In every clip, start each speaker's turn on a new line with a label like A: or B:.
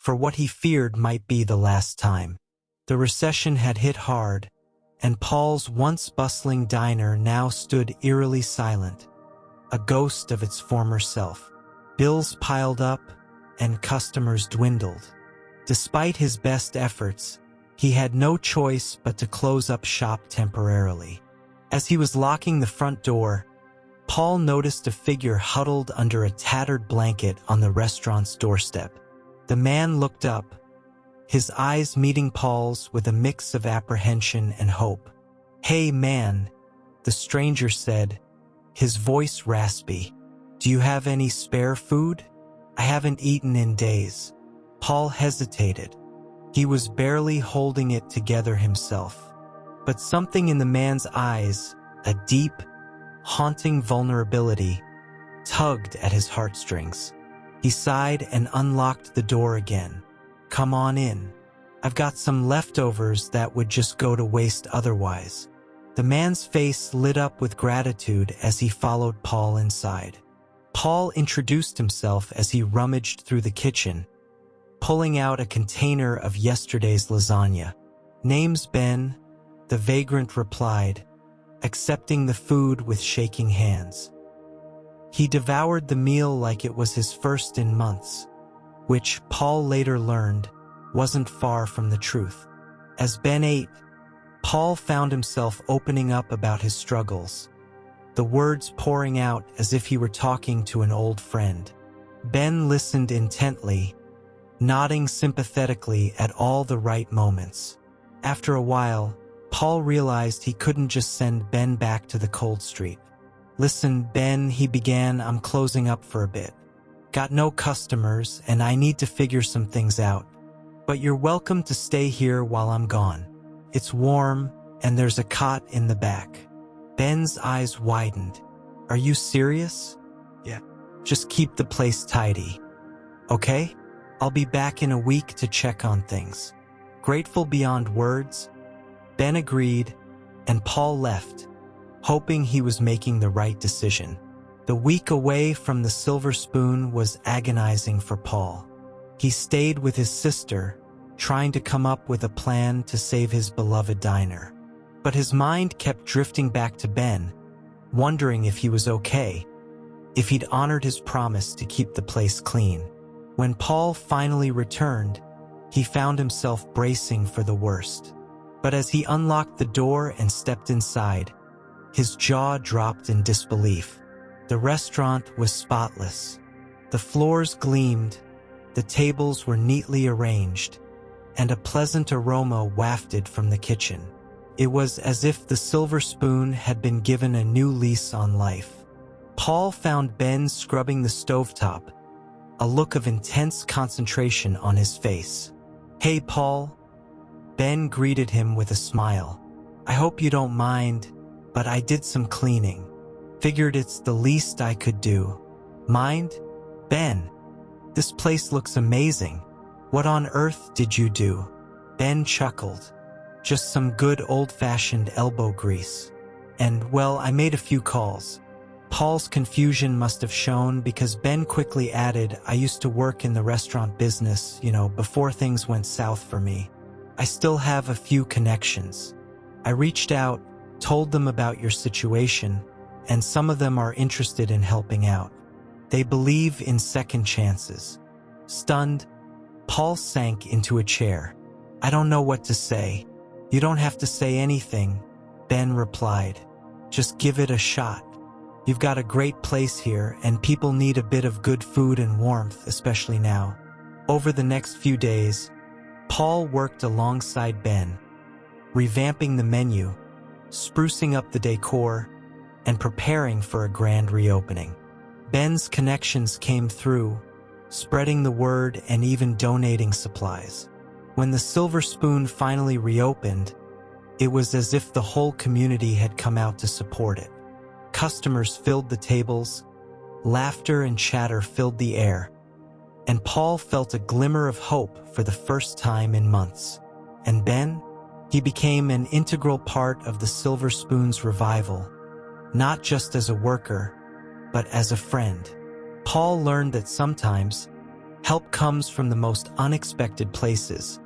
A: for what he feared might be the last time. The recession had hit hard, and Paul's once bustling diner now stood eerily silent, a ghost of its former self. Bills piled up, and customers dwindled. Despite his best efforts, he had no choice but to close up shop temporarily. As he was locking the front door, Paul noticed a figure huddled under a tattered blanket on the restaurant's doorstep. The man looked up, his eyes meeting Paul's with a mix of apprehension and hope. "Hey, man," the stranger said, his voice raspy. "Do you have any spare food? I haven't eaten in days." Paul hesitated. He was barely holding it together himself. But something in the man's eyes, a deep, haunting vulnerability, tugged at his heartstrings. He sighed and unlocked the door again. "Come on in. I've got some leftovers that would just go to waste otherwise." The man's face lit up with gratitude as he followed Paul inside. Paul introduced himself as he rummaged through the kitchen, pulling out a container of yesterday's lasagna. "Name's Ben," the vagrant replied, accepting the food with shaking hands. He devoured the meal like it was his first in months, which Paul later learned wasn't far from the truth. As Ben ate, Paul found himself opening up about his struggles, the words pouring out as if he were talking to an old friend. Ben listened intently, nodding sympathetically at all the right moments. After a while, Paul realized he couldn't just send Ben back to the cold street. "Listen, Ben," he began, "I'm closing up for a bit. Got no customers, and I need to figure some things out. But you're welcome to stay here while I'm gone. It's warm, and there's a cot in the back." Ben's eyes widened. "Are you serious?" "Yeah. Just keep the place tidy. Okay? I'll be back in a week to check on things." Grateful beyond words, Ben agreed, and Paul left, hoping he was making the right decision. The week away from the Silver Spoon was agonizing for Paul. He stayed with his sister, trying to come up with a plan to save his beloved diner. But his mind kept drifting back to Ben, wondering if he was okay, if he'd honored his promise to keep the place clean. When Paul finally returned, he found himself bracing for the worst. But as he unlocked the door and stepped inside, his jaw dropped in disbelief. The restaurant was spotless. The floors gleamed, the tables were neatly arranged, and a pleasant aroma wafted from the kitchen. It was as if the Silver Spoon had been given a new lease on life. Paul found Ben scrubbing the stovetop, a look of intense concentration on his face. "Hey, Paul." Ben greeted him with a smile. "I hope you don't mind, but I did some cleaning. Figured it's the least I could do." "Mind? Ben, this place looks amazing. What on earth did you do?" Ben chuckled. "Just some good old-fashioned elbow grease. And, well, I made a few calls." Paul's confusion must have shown because Ben quickly added, "I used to work in the restaurant business, before things went south for me. I still have a few connections. I reached out, told them about your situation, and some of them are interested in helping out. They believe in second chances." Stunned, Paul sank into a chair. "I don't know what to say." "You don't have to say anything," Ben replied. "Just give it a shot. You've got a great place here, and people need a bit of good food and warmth, especially now." Over the next few days, Paul worked alongside Ben, revamping the menu, sprucing up the decor, and preparing for a grand reopening. Ben's connections came through, spreading the word and even donating supplies. When the Silver Spoon finally reopened, it was as if the whole community had come out to support it. Customers filled the tables, laughter and chatter filled the air, and Paul felt a glimmer of hope for the first time in months. And Ben? He became an integral part of the Silver Spoon's revival, not just as a worker, but as a friend. Paul learned that sometimes Help comes from the most unexpected places,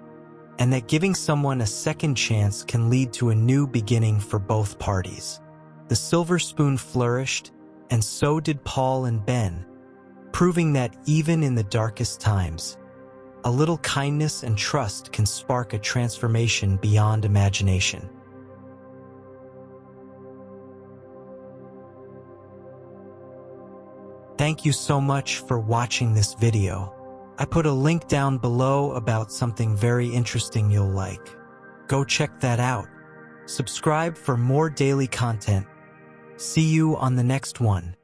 A: and that giving someone a second chance can lead to a new beginning for both parties. The silver spoon flourished, and so did Paul and Ben, proving that even in the darkest times, a little kindness and trust can spark a transformation beyond imagination. Thank you so much for watching this video. I put a link down below about something very interesting you'll like. Go check that out. Subscribe for more daily content. See you on the next one.